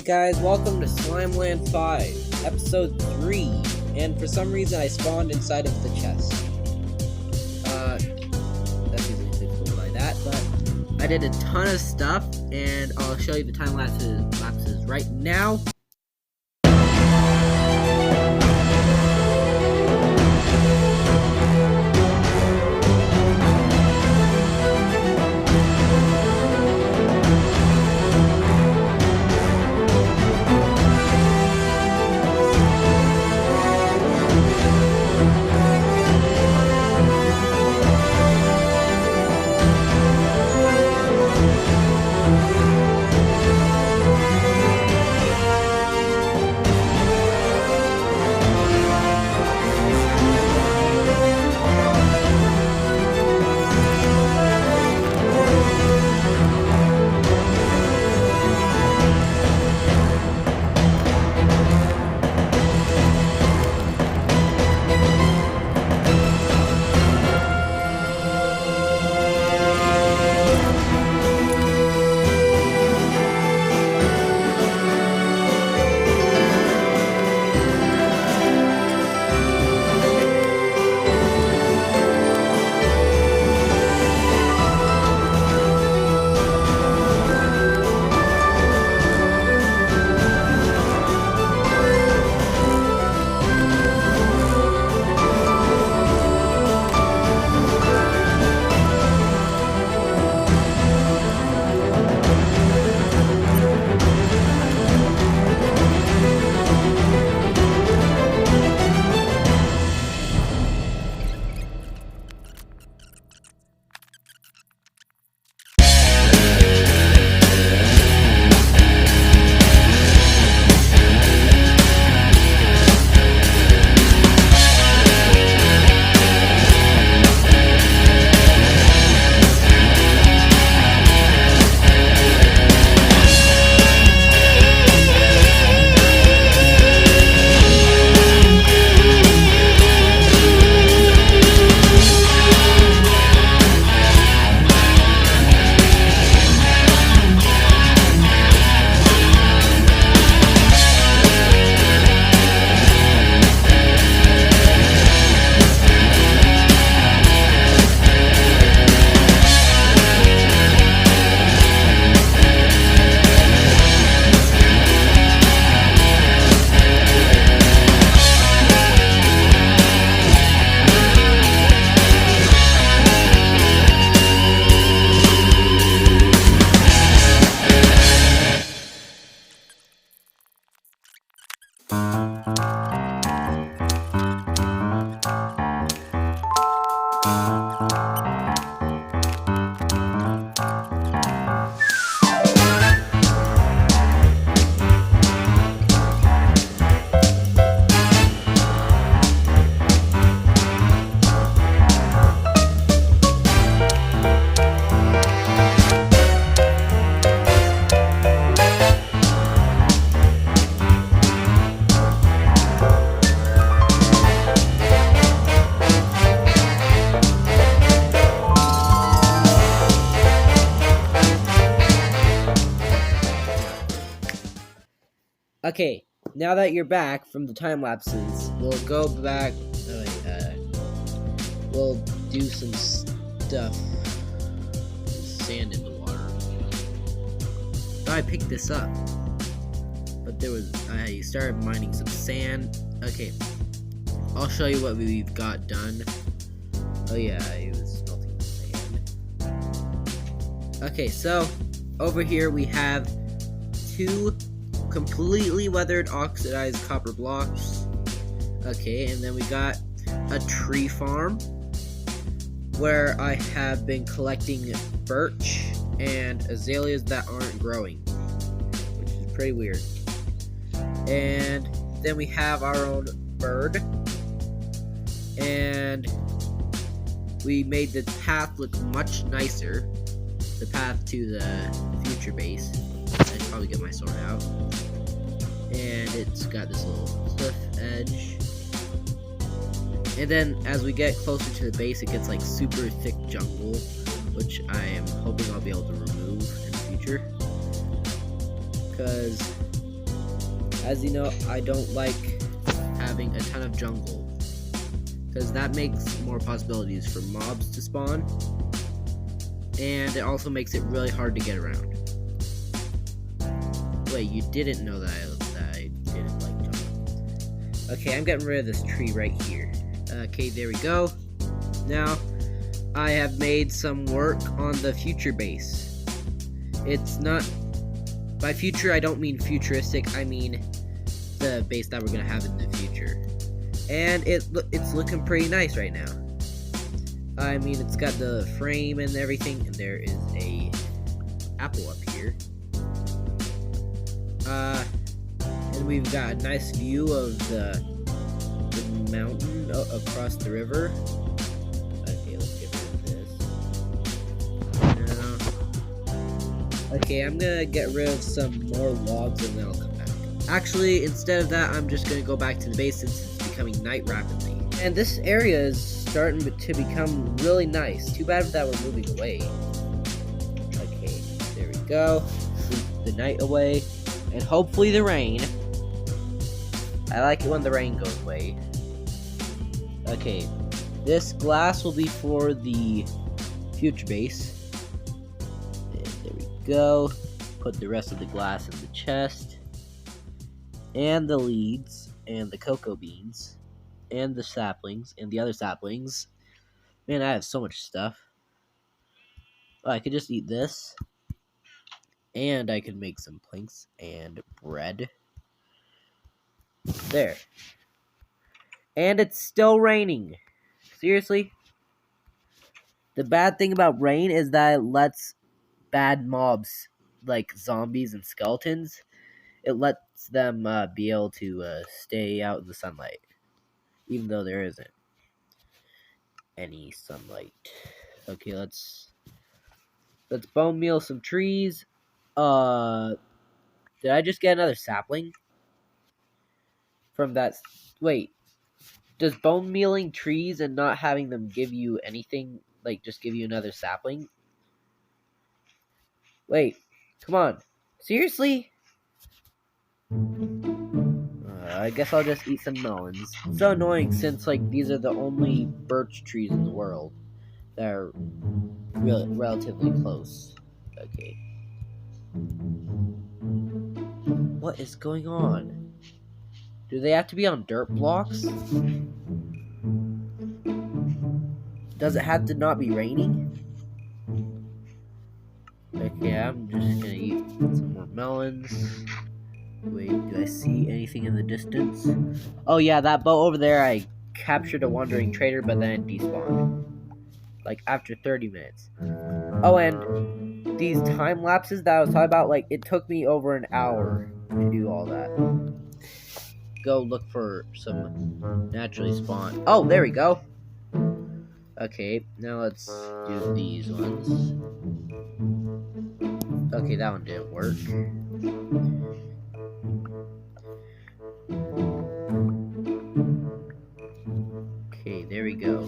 Guys, welcome to Slimeland 5, Episode 3, and for some reason I spawned inside of the chest. That's easily fixable by that, but I did a ton of stuff, and I'll show you the time lapses right now. Okay, now that you're back from the time lapses, we'll go back. We'll do some stuff. Sand in the water. Oh, I picked this up, but I started mining some sand. Okay, I'll show you what we've got done. Oh yeah, I was smelting the sand. Okay, so over here we have 2 completely weathered oxidized copper blocks. Okay, and then we got a tree farm where I have been collecting birch and azaleas that aren't growing, which is pretty weird. And then we have our own bird, and we made the path look much nicer, the path to the future base. I should probably get my sword out. And it's got this little cliff edge. And then as we get closer to the base, it gets like super thick jungle, which I am hoping I'll be able to remove in the future. Because As you know, I don't like having a ton of jungle, because that makes more possibilities for mobs to spawn, and it also makes it really hard to get around. Wait, you didn't know that I didn't like jungle. Okay, I'm getting rid of this tree right here. Okay, there we go. Now, I have made some work on the future base. It's not... By future, I don't mean futuristic, I mean the base that we're going to have in the future. And it's looking pretty nice right now. I mean, it's got the frame and everything, and there is a apple up here. And we've got a nice view of the mountain across the river. Okay, let's get rid of this. Okay, I'm gonna get rid of some more logs and then I'll come back. Actually, instead of that, I'm just gonna go back to the base since it's becoming night rapidly. And this area is starting to become really nice. Too bad that we're moving away. Okay, there we go. Sleep the night away. And hopefully the rain. I like it when the rain goes away. Okay, this glass will be for the future base. And there we go. Put the rest of the glass in the chest. And the leads. And the cocoa beans. And the saplings. And the other saplings. Man, I have so much stuff. Oh, I could just eat this. And I could make some planks and bread. There. And it's still raining. Seriously? The bad thing about rain is that it lets bad mobs, like zombies and skeletons, it lets them be able to stay out in the sunlight. Even though there isn't any sunlight. Okay, let's bone meal some trees. Did I just get another sapling? From that... Wait. Does bone mealing trees and not having them give you anything, like, just give you another sapling? Wait, come on. Seriously? I guess I'll just eat some melons. It's so annoying since, like, these are the only birch trees in the world that are relatively close. Okay. What is going on? Do they have to be on dirt blocks? Does it have to not be raining? Okay, I'm just gonna eat some more melons. Wait, do I see anything in the distance? Oh yeah, that boat over there, I captured a wandering trader, but then it despawned. Like, after 30 minutes. Oh, and these time lapses that I was talking about, like, it took me over an hour to do all that. Go look for some naturally spawned... Oh, there we go! Okay, now let's do these ones. Okay, that one didn't work. Okay, there we go.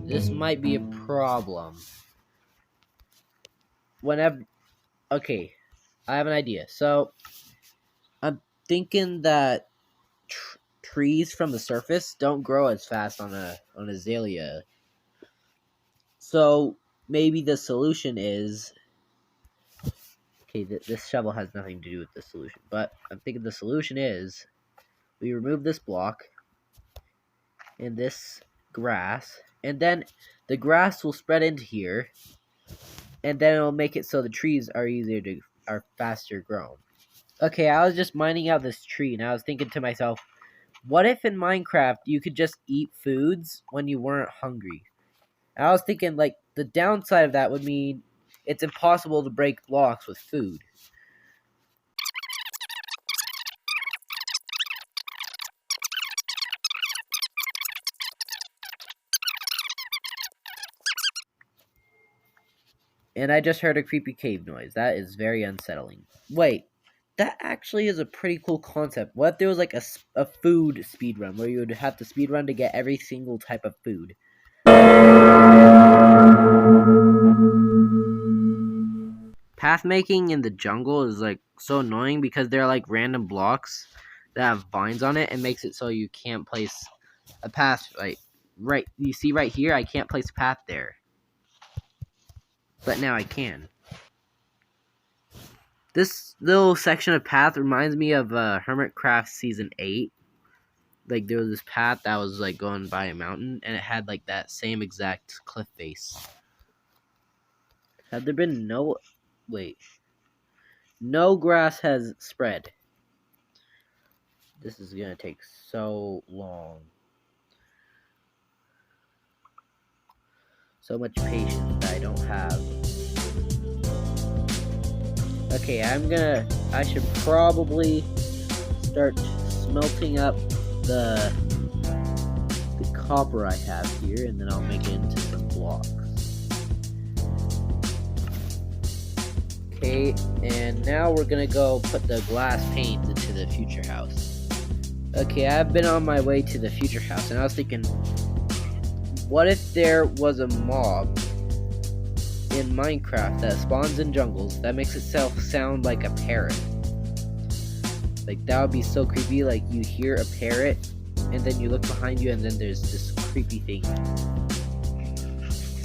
This might be a problem. Okay, I have an idea. So, I'm thinking that trees from the surface don't grow as fast on a azalea. So, maybe the solution is... Okay, this shovel has nothing to do with the solution. But I'm thinking the solution is... We remove this block. And this grass. And then the grass will spread into here. And then it'll make it so the trees are faster grown. Okay, I was just mining out this tree. And I was thinking to myself... What if in Minecraft you could just eat foods when you weren't hungry? And I was thinking, like, the downside of that would mean it's impossible to break blocks with food. And I just heard a creepy cave noise. That is very unsettling. Wait, that actually is a pretty cool concept. What if there was like a food speedrun where you would have to speedrun to get every single type of food? Path making in the jungle is like so annoying because they're like random blocks that have vines on it and makes it so you can't place a path right you see right here I can't place a path there. But now I can. This little section of path reminds me of Hermitcraft Season 8. Like there was this path that was like going by a mountain and it had like that same exact cliff face. Had there been no grass has spread. This is gonna take so long. So much patience that I don't have. Okay, I should probably start smelting up the copper I have here, and then I'll make it into some blocks. Okay, and now we're gonna go put the glass panes into the future house. Okay, I've been on my way to the future house, and I was thinking, what if there was a mob in Minecraft that spawns in jungles that makes itself sound like a parrot? Like, that would be so creepy. Like, you hear a parrot, and then you look behind you, and then there's this creepy thing.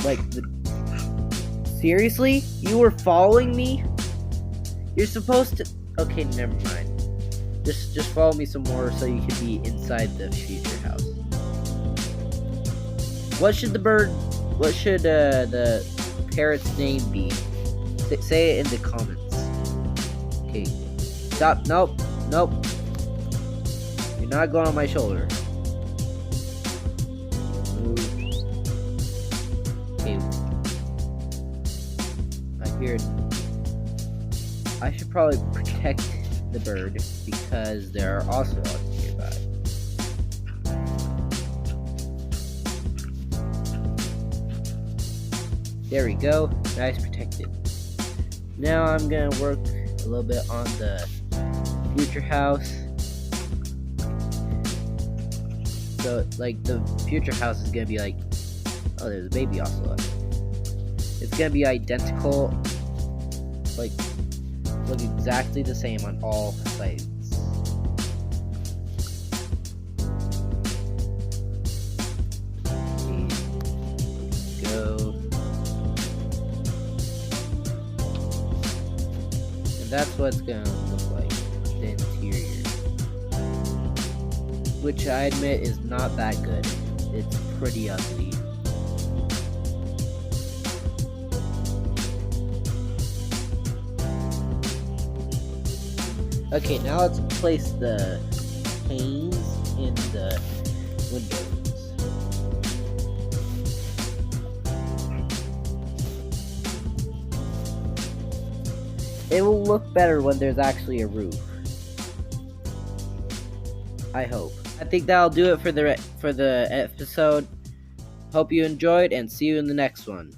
Like, seriously? You were following me? You're supposed to... Okay, never mind. Just follow me some more so you can be inside the future house. What should the parrot's name be? Say it in the comments. Okay. Stop. Nope. You're not going on my shoulder. Move. Okay. I hear it. I should probably protect the bird because there are ocelots nearby. There we go. Nice protected. Now I'm gonna work a little bit on the future house. So like the future house is gonna be like, oh, there's a baby ocelot. It's gonna be identical, like look exactly the same on all sides. That's what it's gonna look like, the interior. Which I admit is not that good. It's pretty ugly. Okay, now let's place the panes in the windows. It will look better when there's actually a roof. I hope. I think that'll do it for the episode. Hope you enjoyed, and see you in the next one.